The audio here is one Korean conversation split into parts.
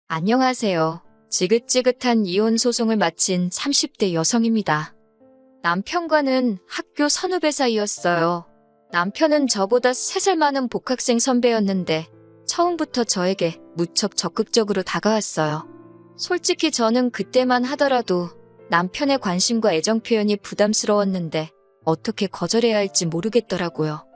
안녕하세요. 지긋지긋한 이혼 소송을 마친 30대 여성입니다. 남편과는 학교 선후배 사이였어요. 남편은 저보다 3살 많은 복학생 선배였는데 처음부터 저에게 무척 적극적으로 다가왔어요. 솔직히 저는 그때만 하더라도 남편의 관심과 애정 표현이 부담스러웠는데 어떻게 거절해야 할지 모르겠더라고요.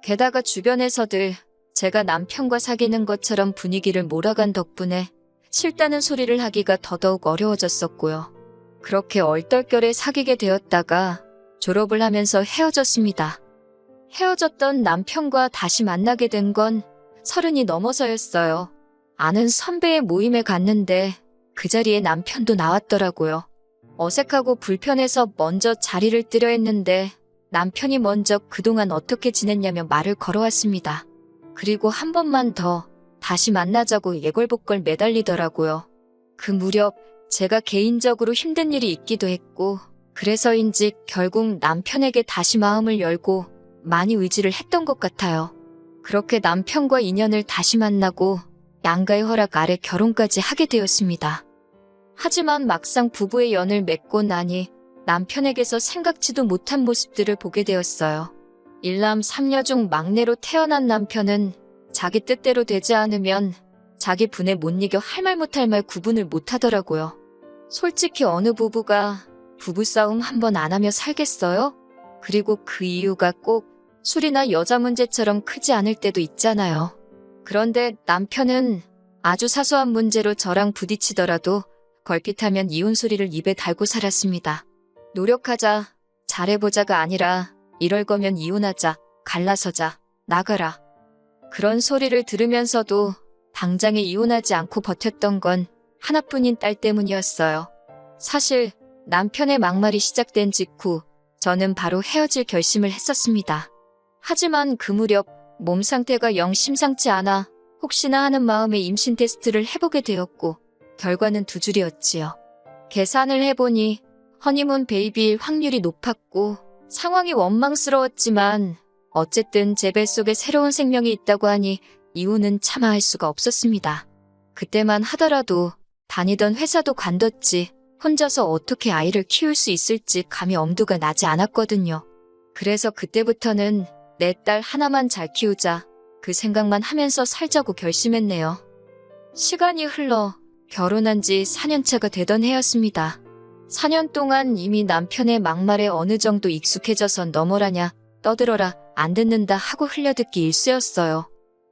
게다가 주변에서들 제가 남편과 사귀는 것처럼 분위기를 몰아간 덕분에 싫다는 소리를 하기가 더더욱 어려워졌었고요. 그렇게 얼떨결에 사귀게 되었다가 졸업을 하면서 헤어졌습니다. 헤어졌던 남편과 다시 만나게 된 건 30이 넘어서였어요. 아는 선배의 모임에 갔는데 그 자리에 남편도 나왔더라고요. 어색하고 불편해서 먼저 자리를 뜨려 했는데 남편이 먼저 그동안 어떻게 지냈냐며 말을 걸어왔습니다. 그리고 한 번만 더 다시 만나자고 예골복걸 매달리더라고요. 그 무렵 제가 개인적으로 힘든 일이 있기도 했고 그래서인지 결국 남편에게 다시 마음을 열고 많이 의지를 했던 것 같아요. 그렇게 남편과 인연을 다시 만나고 양가의 허락 아래 결혼까지 하게 되었습니다. 하지만 막상 부부의 연을 맺고 나니 남편에게서 생각지도 못한 모습들을 보게 되었어요. 일남 3녀 중 막내로 태어난 남편은 자기 뜻대로 되지 않으면 자기 분에 못 이겨 할 말 못할 말 구분을 못하더라고요. 솔직히 어느 부부가 부부싸움 한 번 안 하며 살겠어요? 그리고 그 이유가 꼭 술이나 여자 문제처럼 크지 않을 때도 있잖아요. 그런데 남편은 아주 사소한 문제로 저랑 부딪히더라도 걸핏하면 이혼 소리를 입에 달고 살았습니다. 노력하자, 잘해보자가 아니라 이럴 거면 이혼하자, 갈라서자, 나가라. 그런 소리를 들으면서도 당장에 이혼하지 않고 버텼던 건 하나뿐인 딸 때문이었어요. 사실 남편의 막말이 시작된 직후 저는 바로 헤어질 결심을 했었습니다. 하지만 그 무렵 몸 상태가 영 심상치 않아 혹시나 하는 마음에 임신 테스트를 해보게 되었고 결과는 두 줄이었지요. 계산을 해보니 허니문 베이비일 확률이 높았고 상황이 원망스러웠지만 어쨌든 제 뱃속에 새로운 생명이 있다고 하니 이유는 차마 할 수가 없었습니다. 그때만 하더라도 다니던 회사도 관뒀지 혼자서 어떻게 아이를 키울 수 있을지 감히 엄두가 나지 않았거든요. 그래서 그때부터는 내 딸 하나만 잘 키우자 그 생각만 하면서 살자고 결심했네요. 시간이 흘러 결혼한 지 4년차가 되던 해였습니다. 4년 동안 이미 남편의 막말에 어느 정도 익숙해져서 너머라냐 떠들어라 안 듣는다 하고 흘려듣기 일쑤였어요.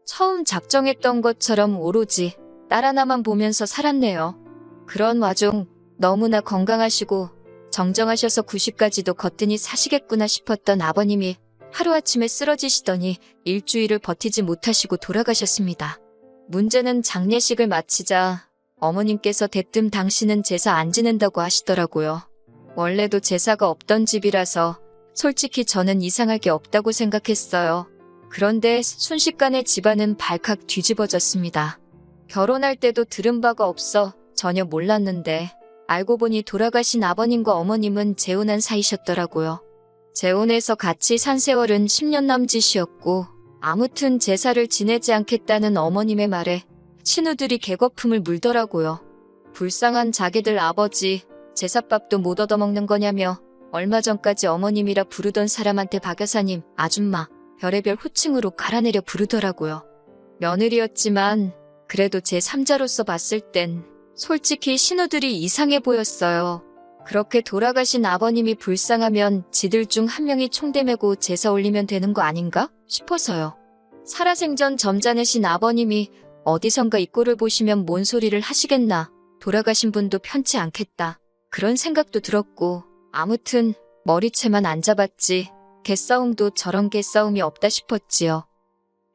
처음 작정했던 것처럼 오로지 딸 하나만 보면서 살았네요. 그런 와중 너무나 건강하시고 정정하셔서 90까지도 거뜬히 사시겠구나 싶었던 아버님이 하루아침에 쓰러지시더니 일주일을 버티지 못하시고 돌아가셨습니다. 문제는 장례식을 마치자 어머님께서 대뜸 당신은 제사 안 지낸다고 하시더라고요. 원래도 제사가 없던 집이라서 솔직히 저는 이상할 게 없다고 생각했어요. 그런데 순식간에 집안은 발칵 뒤집어졌습니다. 결혼할 때도 들은 바가 없어 전혀 몰랐는데 알고 보니 돌아가신 아버님과 어머님은 재혼한 사이셨더라고요. 재혼해서 같이 산 세월은 10년 남짓이었고 아무튼 제사를 지내지 않겠다는 어머님의 말에 신우들이 개거품을 물더라고요. 불쌍한 자기들 아버지 제사밥도 못 얻어먹는 거냐며 얼마 전까지 어머님이라 부르던 사람한테 박 여사님, 아줌마, 별의별 호칭으로 갈아내려 부르더라고요. 며느리였지만 그래도 제 3자로서 봤을 땐 솔직히 신우들이 이상해 보였어요. 그렇게 돌아가신 아버님이 불쌍하면 지들 중 한 명이 총대 메고 제사 올리면 되는 거 아닌가 싶어서요. 살아생전 점잖으신 아버님이 어디선가 이 꼴을 보시면 뭔 소리를 하시겠나. 돌아가신 분도 편치 않겠다. 그런 생각도 들었고 아무튼 머리채만 안 잡았지 개싸움도 저런 개싸움이 없다 싶었지요.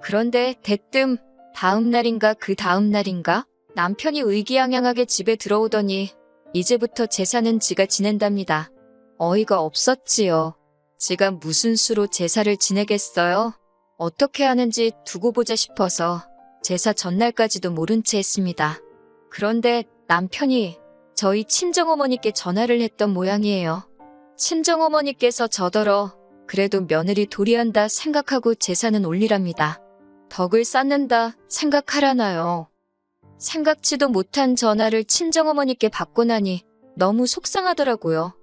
그런데 대뜸 다음 날인가 그 다음 날인가 남편이 의기양양하게 집에 들어오더니 이제부터 제사는 지가 지낸답니다. 어이가 없었지요. 지가 무슨 수로 제사를 지내겠어요? 어떻게 하는지 두고 보자 싶어서 제사 전날까지도 모른 채 했습니다. 그런데 남편이 저희 친정어머니께 전화를 했던 모양이에요. 친정어머니께서 저더러 그래도 며느리 도리한다 생각하고 제사는 올리랍니다. 덕을 쌓는다 생각하라나요. 생각지도 못한 전화를 친정어머니께 받고 나니 너무 속상하더라고요.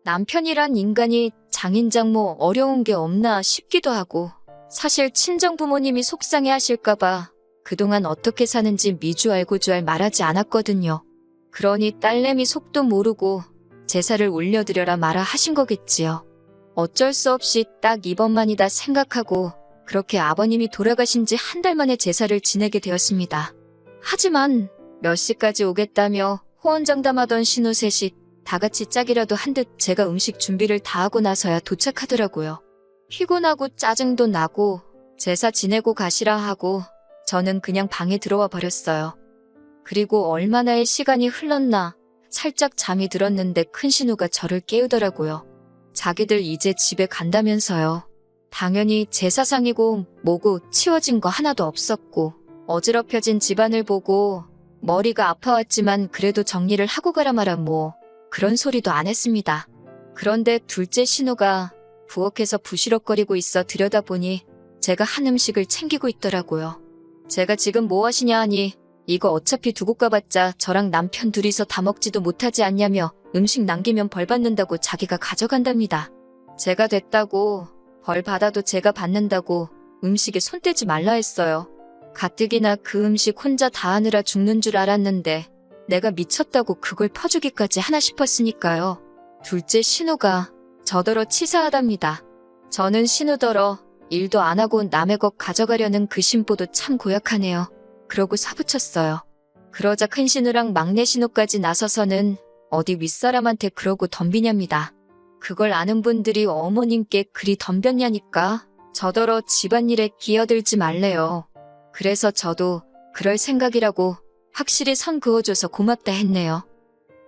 남편이란 인간이 장인장모 어려운 게 없나 싶기도 하고, 사실 친정부모님이 속상해 하실까봐 그동안 어떻게 사는지 미주알고주알 말하지 않았거든요. 그러니 딸내미 속도 모르고 제사를 올려드려라 마라 하신 거겠지요. 어쩔 수 없이 딱 이번만이다 생각하고 그렇게 아버님이 돌아가신 지 한 달 만에 제사를 지내게 되었습니다. 하지만 몇 시까지 오겠다며 호언장담하던 신우 셋이 다 같이 짝이라도 한 듯 제가 음식 준비를 다 하고 나서야 도착하더라고요. 피곤하고 짜증도 나고 제사 지내고 가시라 하고 저는 그냥 방에 들어와 버렸어요. 그리고 얼마나의 시간이 흘렀나 살짝 잠이 들었는데 큰 신우가 저를 깨우더라고요. 자기들 이제 집에 간다면서요. 당연히 제사상이고 뭐고 치워진 거 하나도 없었고 어지럽혀진 집안을 보고 머리가 아파왔지만 그래도 정리를 하고 가라 마라 뭐 그런 소리도 안 했습니다. 그런데 둘째 신우가 부엌에서 부시럭거리고 있어 들여다보니 제가 한 음식을 챙기고 있더라고요. 제가 지금 뭐 하시냐 하니 이거 어차피 두고 가봤자 저랑 남편 둘이서 다 먹지도 못하지 않냐며 음식 남기면 벌 받는다고 자기가 가져간답니다. 제가 됐다고 벌 받아도 제가 받는다고 음식에 손 떼지 말라 했어요. 가뜩이나 그 음식 혼자 다 하느라 죽는 줄 알았는데 내가 미쳤다고 그걸 퍼주기까지 하나 싶었으니까요. 둘째 신우가 저더러 치사하답니다. 저는 신우더러 일도 안 하고 남의 것 가져가려는 그 심보도 참 고약하네요. 그러고 사부쳤어요. 그러자 큰 신우랑 막내 신우까지 나서서는 어디 윗사람한테 그러고 덤비냐입니다. 그걸 아는 분들이 어머님께 그리 덤볐냐니까 저더러 집안일에 끼어들지 말래요. 그래서 저도 그럴 생각이라고 확실히 선 그어줘서 고맙다 했네요.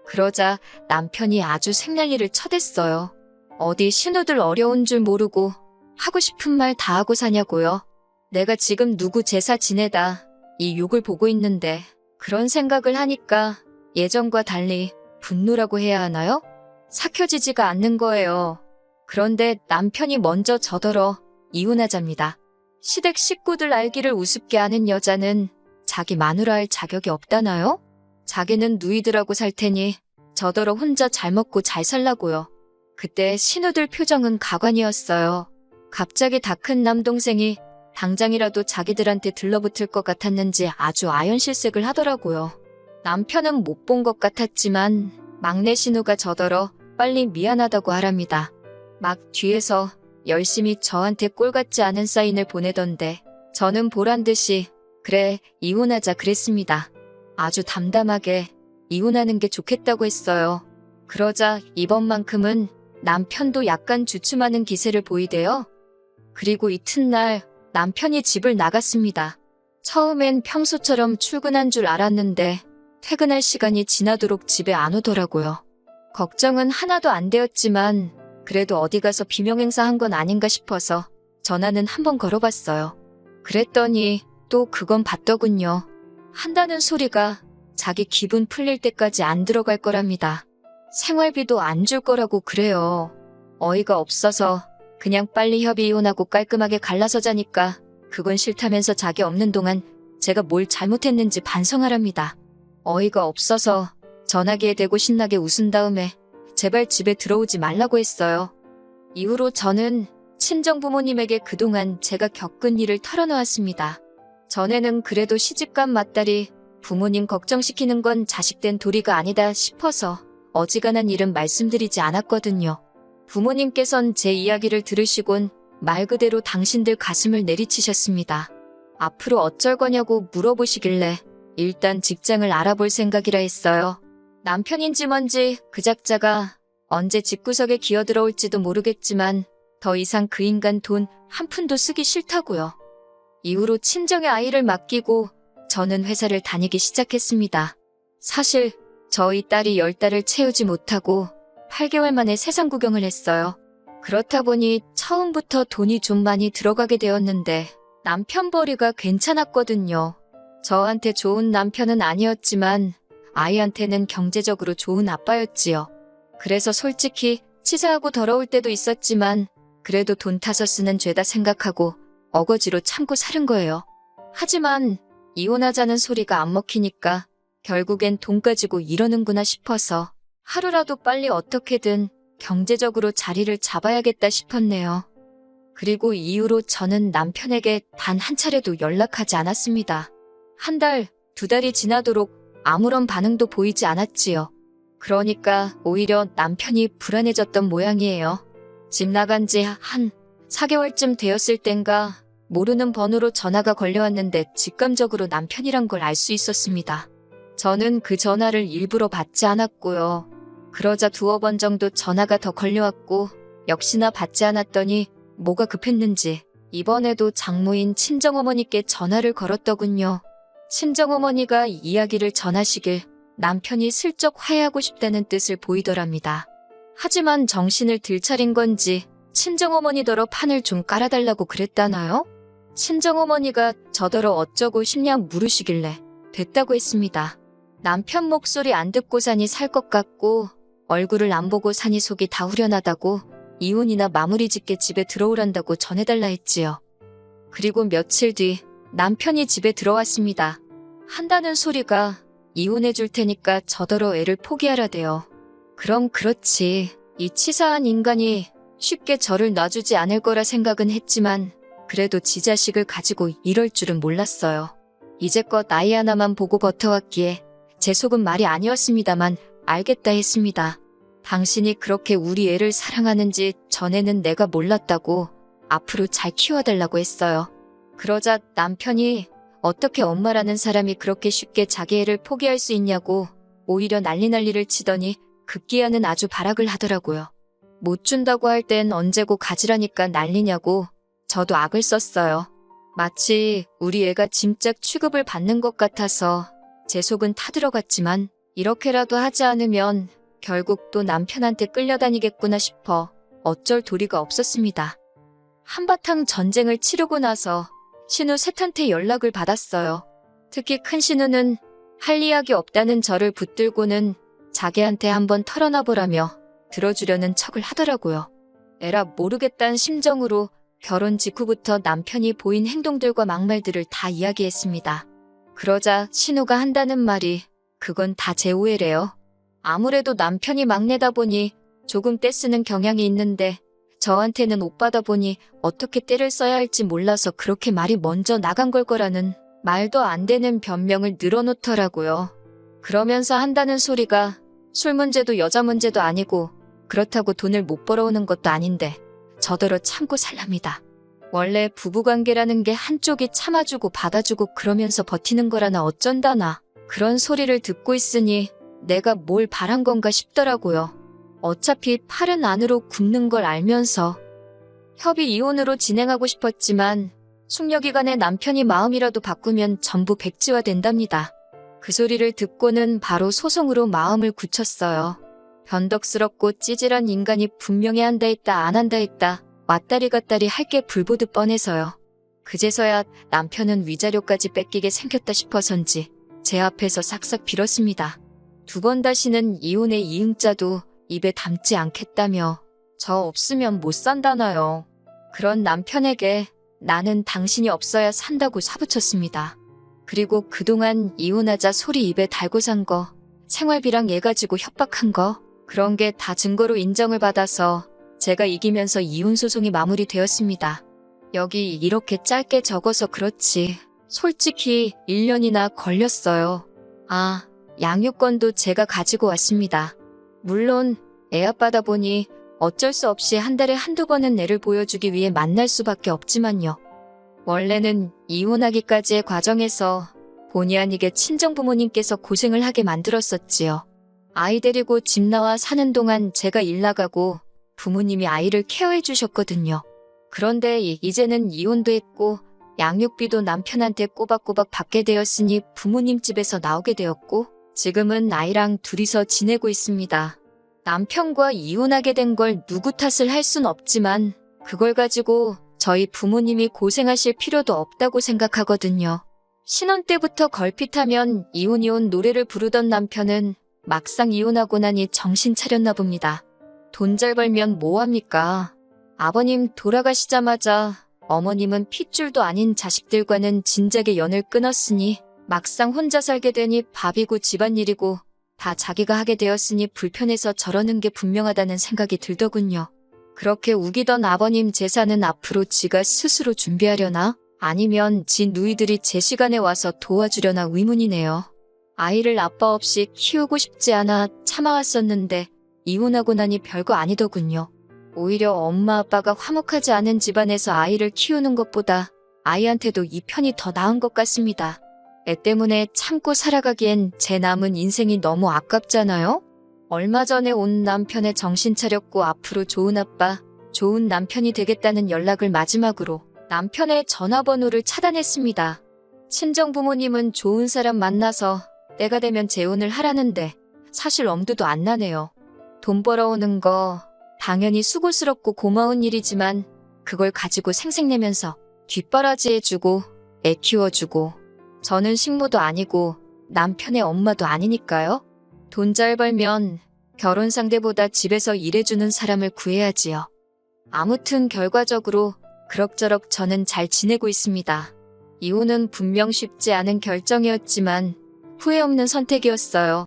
그러자 남편이 아주 생난리를 쳐댔어요. 어디 신우들 어려운 줄 모르고 하고 싶은 말 다 하고 사냐고요. 내가 지금 누구 제사 지내다 이 욕을 보고 있는데 그런 생각을 하니까 예전과 달리 분노라고 해야 하나요? 삭혀지지가 않는 거예요. 그런데 남편이 먼저 저더러 이혼하자입니다. 시댁 식구들 알기를 우습게 아는 여자는 자기 마누라 할 자격이 없다나요? 자기는 누이들하고 살 테니 저더러 혼자 잘 먹고 잘 살라고요. 그때 신우들 표정은 가관이었어요. 갑자기 다 큰 남동생이 당장이라도 자기들한테 들러붙을 것 같았는지 아주 아연실색을 하더라고요. 남편은 못 본 것 같았지만 막내 신우가 저더러 빨리 미안하다고 하랍니다. 막 뒤에서 열심히 저한테 꼴 같지 않은 사인을 보내던데 저는 보란듯이 그래 이혼하자 그랬습니다. 아주 담담하게 이혼하는 게 좋겠다고 했어요. 그러자 이번만큼은 남편도 약간 주춤하는 기세를 보이대요. 그리고 이튿날 남편이 집을 나갔습니다. 처음엔 평소처럼 출근한 줄 알았는데 퇴근할 시간이 지나도록 집에 안 오더라고요. 걱정은 하나도 안 되었지만 그래도 어디 가서 비명행사한 건 아닌가 싶어서 전화는 한번 걸어봤어요. 그랬더니 또 그건 받더군요. 한다는 소리가 자기 기분 풀릴 때까지 안 들어갈 거랍니다. 생활비도 안 줄 거라고 그래요. 어이가 없어서 그냥 빨리 협의 이혼하고 깔끔하게 갈라서 자니까 그건 싫다면서 자기 없는 동안 제가 뭘 잘못했는지 반성하랍니다. 어이가 없어서 전화기에 대고 신나게 웃은 다음에 제발 집에 들어오지 말라고 했어요. 이후로 저는 친정부모님에게 그동안 제가 겪은 일을 털어놓았습니다. 전에는 그래도 시집간 맏딸이 부모님 걱정시키는 건 자식된 도리가 아니다 싶어서 어지간한 일은 말씀드리지 않았거든요. 부모님께선 제 이야기를 들으시곤 말 그대로 당신들 가슴을 내리치셨습니다. 앞으로 어쩔 거냐고 물어보시길래 일단 직장을 알아볼 생각이라 했어요. 남편인지 뭔지 그 작자가 언제 집구석에 기어들어올지도 모르겠지만 더 이상 그 인간 돈 한 푼도 쓰기 싫다고요. 이후로 친정의 아이를 맡기고 저는 회사를 다니기 시작했습니다. 사실 저희 딸이 10달을 채우지 못하고 8개월 만에 세상 구경을 했어요. 그렇다 보니 처음부터 돈이 좀 많이 들어가게 되었는데 남편 벌이가 괜찮았거든요. 저한테 좋은 남편은 아니었지만 아이한테는 경제적으로 좋은 아빠였지요. 그래서 솔직히 치사하고 더러울 때도 있었지만 그래도 돈 타서 쓰는 죄다 생각하고 어거지로 참고 살은 거예요. 하지만 이혼하자는 소리가 안 먹히니까 결국엔 돈 가지고 이러는구나 싶어서 하루라도 빨리 어떻게든 경제적으로 자리를 잡아야겠다 싶었네요. 그리고 이후로 저는 남편에게 단 한 차례도 연락하지 않았습니다. 한 달, 두 달이 지나도록 아무런 반응도 보이지 않았지요. 그러니까 오히려 남편이 불안해졌던 모양이에요. 집 나간 지 한 4개월쯤 되었을 땐가 모르는 번호로 전화가 걸려왔는데 직감적으로 남편이란 걸 알 수 있었습니다. 저는 그 전화를 일부러 받지 않았고요. 그러자 두어 번 정도 전화가 더 걸려왔고 역시나 받지 않았더니 뭐가 급했는지 이번에도 장모인 친정어머니께 전화를 걸었더군요. 친정어머니가 이야기를 전하시길 남편이 슬쩍 화해하고 싶다는 뜻을 보이더랍니다. 하지만 정신을 들차린 건지 친정어머니더러 판을 좀 깔아달라고 그랬다나요? 친정어머니가 저더러 어쩌고 싶냐 물으시길래 됐다고 했습니다. 남편 목소리 안 듣고 사니 살 것 같고 얼굴을 안 보고 사니 속이 다 후련하다고 이혼이나 마무리 짓게 집에 들어오란다고 전해달라 했지요. 그리고 며칠 뒤 남편이 집에 들어왔습니다. 한다는 소리가 이혼해 줄 테니까 저더러 애를 포기하라대요. 그럼 그렇지. 이 치사한 인간이 쉽게 저를 놔주지 않을 거라 생각은 했지만 그래도 지 자식을 가지고 이럴 줄은 몰랐어요. 이제껏 아이 하나만 보고 버텨왔기에 제 속은 말이 아니었습니다만 알겠다 했습니다. 당신이 그렇게 우리 애를 사랑하는지 전에는 내가 몰랐다고 앞으로 잘 키워달라고 했어요. 그러자 남편이 어떻게 엄마라는 사람이 그렇게 쉽게 자기 애를 포기할 수 있냐고 오히려 난리를 치더니 급기야는 아주 발악을 하더라고요. 못 준다고 할 땐 언제고 가지라니까 난리냐고 저도 악을 썼어요. 마치 우리 애가 짐짝 취급을 받는 것 같아서 제 속은 타들어갔지만 이렇게라도 하지 않으면 결국 또 남편한테 끌려다니겠구나 싶어 어쩔 도리가 없었습니다. 한바탕 전쟁을 치르고 나서 신우 셋한테 연락을 받았어요. 특히 큰 신우는 할 이야기 없다는 저를 붙들고는 자기한테 한번 털어놔보라며 들어주려는 척을 하더라고요. 에라 모르겠다는 심정으로 결혼 직후부터 남편이 보인 행동들과 막말들을 다 이야기했습니다. 그러자 신우가 한다는 말이 그건 다 제 오해래요. 아무래도 남편이 막내다 보니 조금 떼쓰는 경향이 있는데 저한테는 오빠다 보니 어떻게 떼를 써야 할지 몰라서 그렇게 말이 먼저 나간 걸 거라는 말도 안 되는 변명을 늘어놓더라고요. 그러면서 한다는 소리가 술 문제도 여자 문제도 아니고 그렇다고 돈을 못 벌어오는 것도 아닌데 저더러 참고 살랍니다. 원래 부부관계라는 게 한쪽이 참아주고 받아주고 그러면서 버티는 거라나 어쩐다나 그런 소리를 듣고 있으니 내가 뭘 바란 건가 싶더라고요. 어차피 팔은 안으로 굽는 걸 알면서 협의 이혼으로 진행하고 싶었지만 숙려기간에 남편이 마음이라도 바꾸면 전부 백지화 된답니다. 그 소리를 듣고는 바로 소송으로 마음을 굳혔어요. 변덕스럽고 찌질한 인간이 분명히 한다 했다 안 한다 했다 왔다리 갔다리 할 게 불보듯 뻔해서요. 그제서야 남편은 위자료까지 뺏기게 생겼다 싶어서인지 제 앞에서 싹싹 빌었습니다. 두 번 다시는 이혼의 이응자도 입에 담지 않겠다며 저 없으면 못 산다나요. 그런 남편에게 나는 당신이 없어야 산다고 사부쳤습니다. 그리고 그동안 이혼하자 소리 입에 달고 산 거, 생활비랑 얘 가지고 협박한 거 그런 게 다 증거로 인정을 받아서 제가 이기면서 이혼 소송이 마무리되었습니다. 여기 이렇게 짧게 적어서 그렇지 솔직히 1년이나 걸렸어요. 아, 양육권도 제가 가지고 왔습니다. 물론 애아빠다 보니 어쩔 수 없이 한 달에 한두 번은 애를 보여주기 위해 만날 수밖에 없지만요. 원래는 이혼하기까지의 과정에서 본의 아니게 친정부모님께서 고생을 하게 만들었었지요. 아이 데리고 집 나와 사는 동안 제가 일 나가고 부모님이 아이를 케어해 주셨거든요. 그런데 이제는 이혼도 했고 양육비도 남편한테 꼬박꼬박 받게 되었으니 부모님 집에서 나오게 되었고 지금은 아이랑 둘이서 지내고 있습니다. 남편과 이혼하게 된 걸 누구 탓을 할 순 없지만 그걸 가지고 저희 부모님이 고생하실 필요도 없다고 생각하거든요. 신혼 때부터 걸핏하면 이혼 노래를 부르던 남편은 막상 이혼하고 나니 정신 차렸나 봅니다. 돈 잘 벌면 뭐합니까? 아버님 돌아가시자마자 어머님은 핏줄도 아닌 자식들과는 진작에 연을 끊었으니 막상 혼자 살게 되니 밥이고 집안일이고 다 자기가 하게 되었으니 불편해서 저러는 게 분명하다는 생각이 들더군요. 그렇게 우기던 아버님 제사는 앞으로 지가 스스로 준비하려나? 아니면 지 누이들이 제 시간에 와서 도와주려나 의문이네요. 아이를 아빠 없이 키우고 싶지 않아 참아왔었는데 이혼하고 나니 별거 아니더군요. 오히려 엄마 아빠가 화목하지 않은 집안에서 아이를 키우는 것보다 아이한테도 이 편이 더 나은 것 같습니다. 애 때문에 참고 살아가기엔 제 남은 인생이 너무 아깝잖아요? 얼마 전에 온 남편의 정신 차렸고 앞으로 좋은 아빠, 좋은 남편이 되겠다는 연락을 마지막으로 남편의 전화번호를 차단했습니다. 친정 부모님은 좋은 사람 만나서 때가 되면 재혼을 하라는데 사실 엄두도 안 나네요. 돈 벌어오는 거 당연히 수고스럽고 고마운 일이지만 그걸 가지고 생색내면서 뒷바라지해주고 애 키워주고 저는 식모도 아니고 남편의 엄마도 아니니까요. 돈 잘 벌면 결혼 상대보다 집에서 일해주는 사람을 구해야지요. 아무튼 결과적으로 그럭저럭 저는 잘 지내고 있습니다. 이혼은 분명 쉽지 않은 결정이었지만 후회 없는 선택이었어요.